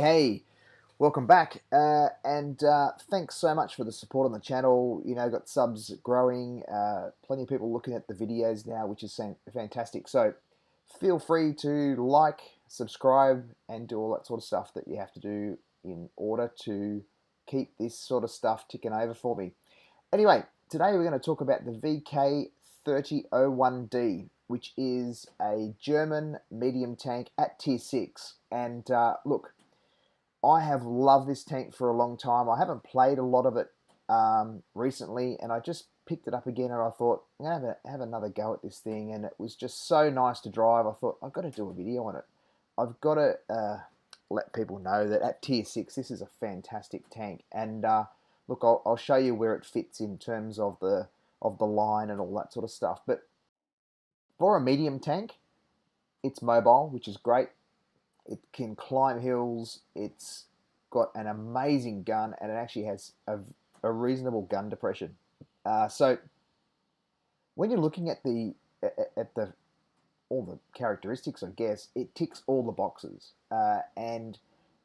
Hey, welcome back. And thanks so much for the support on the channel. Got subs growing, plenty of people looking at the videos now, which is fantastic. So feel free to like, subscribe, and do all that sort of stuff that you have to do in order to keep this sort of stuff ticking over for me. Anyway, today we're going to talk about the VK30.01D, which is a German medium tank at tier 6. And look, I have loved this tank for a long time. I haven't played a lot of it recently, and I just picked it up again, and I thought, I'm going to have another go at this thing, and it was just so nice to drive. I thought, I've got to do a video on it. I've got to let people know that at tier 6, this is a fantastic tank. And look, I'll show you where it fits in terms of the line and all that sort of stuff. But for a medium tank, it's mobile, which is great. It can climb hills. It's got an amazing gun, and it actually has a reasonable gun depression. So when you're looking at the all the characteristics, I guess it ticks all the boxes, and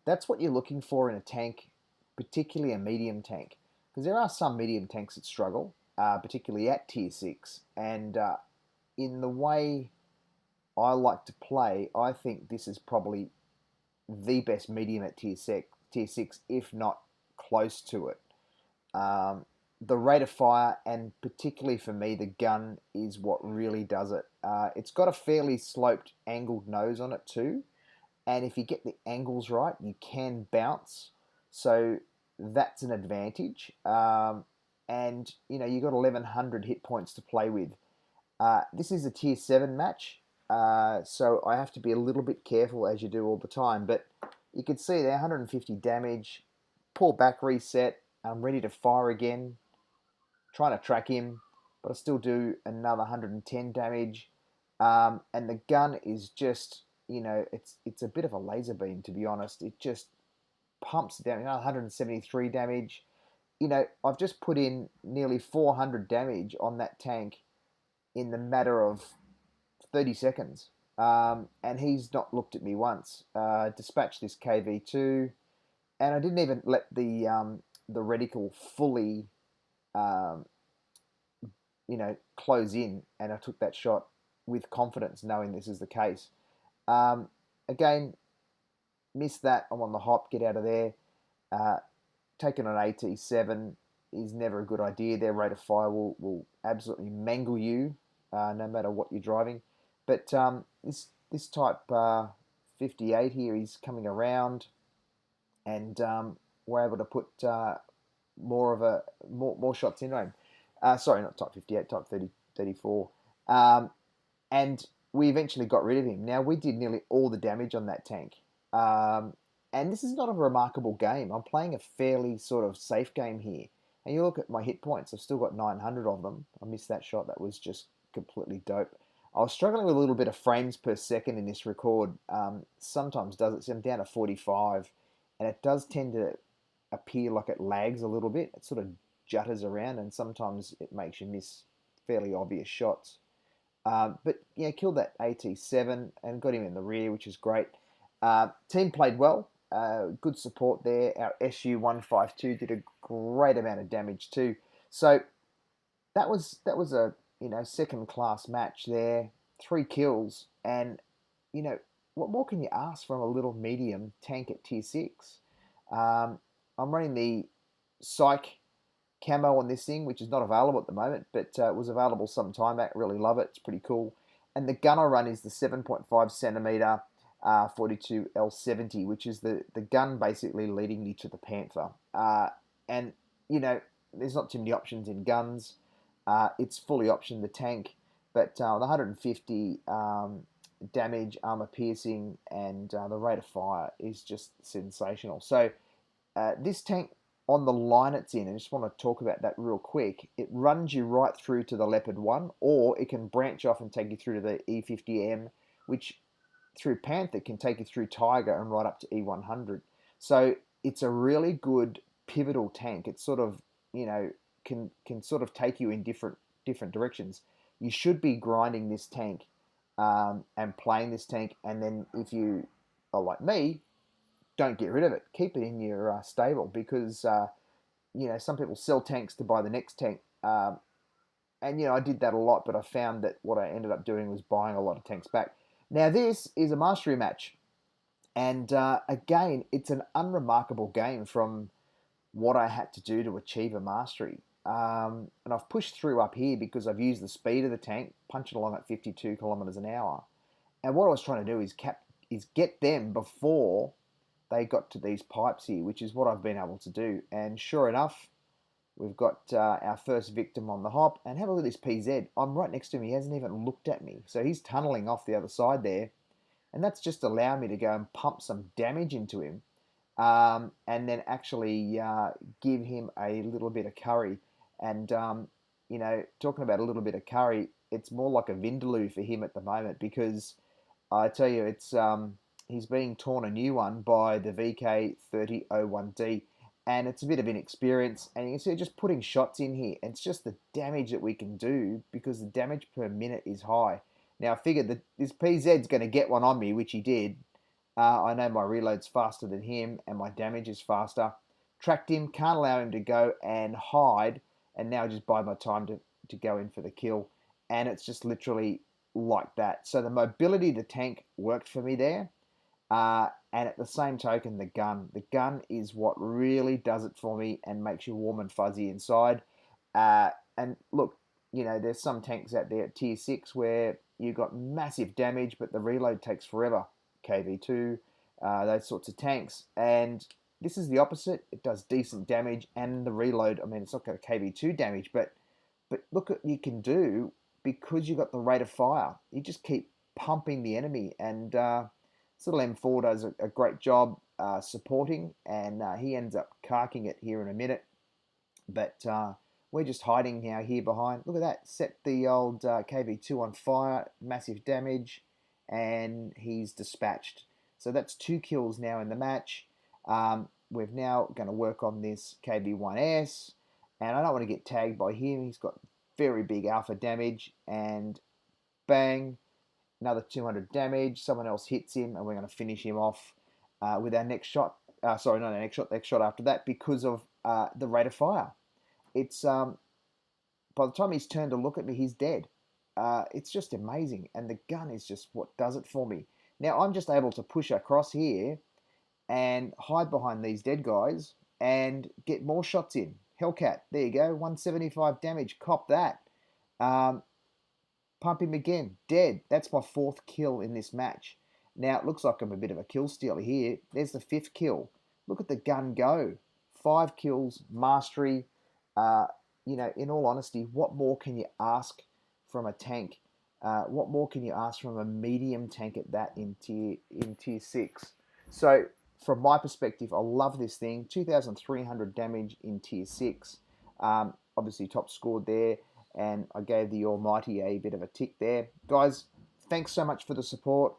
that's what you're looking for in a tank, particularly a medium tank, because there are some medium tanks that struggle, particularly at tier 6, and in the way I like to play, I think this is probably the best medium at tier 6, if not close to it. The rate of fire, and particularly for me, the gun is what really does it. It's got a fairly sloped, angled nose on it too, and if you get the angles right, you can bounce. So that's an advantage. And you've got 1100 hit points to play with. This is a tier 7 match. So I have to be a little bit careful, as you do all the time. But you can see there, 150 damage, pull back reset, I'm ready to fire again, trying to track him, but I still do another 110 damage. And the gun is just, it's a bit of a laser beam, to be honest. It just pumps down, 173 damage. I've just put in nearly 400 damage on that tank in the matter of 30 seconds, and he's not looked at me once. Dispatched this KV2, and I didn't even let the reticle fully, close in, and I took that shot with confidence, knowing this is the case. Again, missed that. I'm on the hop. Get out of there. Taking an AT7 is never a good idea. Their rate of fire will absolutely mangle you, no matter what you're driving. But this type 58 here is coming around, and we're able to put more shots in him. Sorry, not type 58, type 34. And we eventually got rid of him. Now, we did nearly all the damage on that tank. And this is not a remarkable game. I'm playing a fairly sort of safe game here. And you look at my hit points, I've still got 900 of them. I missed that shot. That was just completely dope. I was struggling with a little bit of frames per second in this record. Sometimes does it. So I'm down to 45. And it does tend to appear like it lags a little bit. It sort of jutters around, and sometimes it makes you miss fairly obvious shots. But killed that AT7 and got him in the rear, which is great. Team played well. Good support there. Our SU-152 did a great amount of damage too. So that was a second class match there. 3 kills, and what more can you ask from a little medium tank at tier 6? I'm running the Psych camo on this thing, which is not available at the moment, but was available some time back. Really love it. It's pretty cool. And the gun I run is the 7.5 centimeter 42 L70, which is the gun basically leading me to the Panther. And there's not too many options in guns. It's fully optioned the tank, but the 150 damage, armor piercing, and the rate of fire is just sensational. So this tank, on the line it's in, I just want to talk about that real quick. It runs you right through to the Leopard 1, or it can branch off and take you through to the E50M, which through Panther can take you through Tiger and right up to E100. So it's a really good pivotal tank. It's sort of, can sort of take you in different directions. You should be grinding this tank and playing this tank, and then if you are like me, don't get rid of it. Keep it in your stable because some people sell tanks to buy the next tank. And I did that a lot, but I found that what I ended up doing was buying a lot of tanks back. Now this is a mastery match, and again, it's an unremarkable game from what I had to do to achieve a mastery. And I've pushed through up here because I've used the speed of the tank, punching along at 52 kilometers an hour. And what I was trying to do is get them before they got to these pipes here, which is what I've been able to do. And sure enough, we've got our first victim on the hop. And have a look at this PZ. I'm right next to him. He hasn't even looked at me. So he's tunneling off the other side there. And that's just allowed me to go and pump some damage into him. And then actually give him a little bit of curry. And, talking about a little bit of curry, it's more like a Vindaloo for him at the moment because I tell you, it's he's being torn a new one by the VK30.01D, and it's a bit of inexperience. And you can see just putting shots in here. It's just the damage that we can do because the damage per minute is high. Now I figured that this PZ's going to get one on me, which he did. I know my reload's faster than him, and my damage is faster. Tracked him, can't allow him to go and hide, and now I just bide my time to go in for the kill. And it's just literally like that. So the mobility of the tank worked for me there. And at the same token, the gun. The gun is what really does it for me and makes you warm and fuzzy inside. And look, there's some tanks out there at tier 6 where you got massive damage, but the reload takes forever. KV2, those sorts of tanks. And this is the opposite. It does decent damage, and the reload, I mean, it's not got a KV2 damage, but look what you can do because you got the rate of fire. You just keep pumping the enemy, and this little M4 does a great job supporting, and he ends up carking it here in a minute. But we're just hiding now here behind. Look at that. Set the old KV2 on fire. Massive damage. And he's dispatched. So that's 2 kills now in the match. We're now going to work on this KV1S. And I don't want to get tagged by him. He's got very big alpha damage. And bang. Another 200 damage. Someone else hits him. And we're going to finish him off with our next shot. Sorry, not our next shot. Next shot after that because of the rate of fire. It's by the time he's turned to look at me, he's dead. It's just amazing, and the gun is just what does it for me. Now I'm just able to push across here and hide behind these dead guys and get more shots in. Hellcat, there you go, 175 damage, cop that. Pump him again, dead. That's my 4th kill in this match. Now it looks like I'm a bit of a kill stealer here. There's the 5th kill. Look at the gun go. 5 kills, mastery. In all honesty, what more can you ask from a tank? What more can you ask from a medium tank at that in tier 6? So from my perspective, I love this thing. 2,300 damage in tier 6. Obviously top scored there, and I gave the Almighty a bit of a tick there. Guys, thanks so much for the support.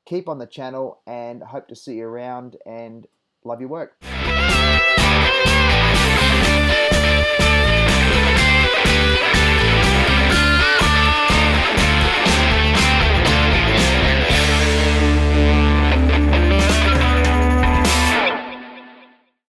Keep on the channel, and hope to see you around, and love your work.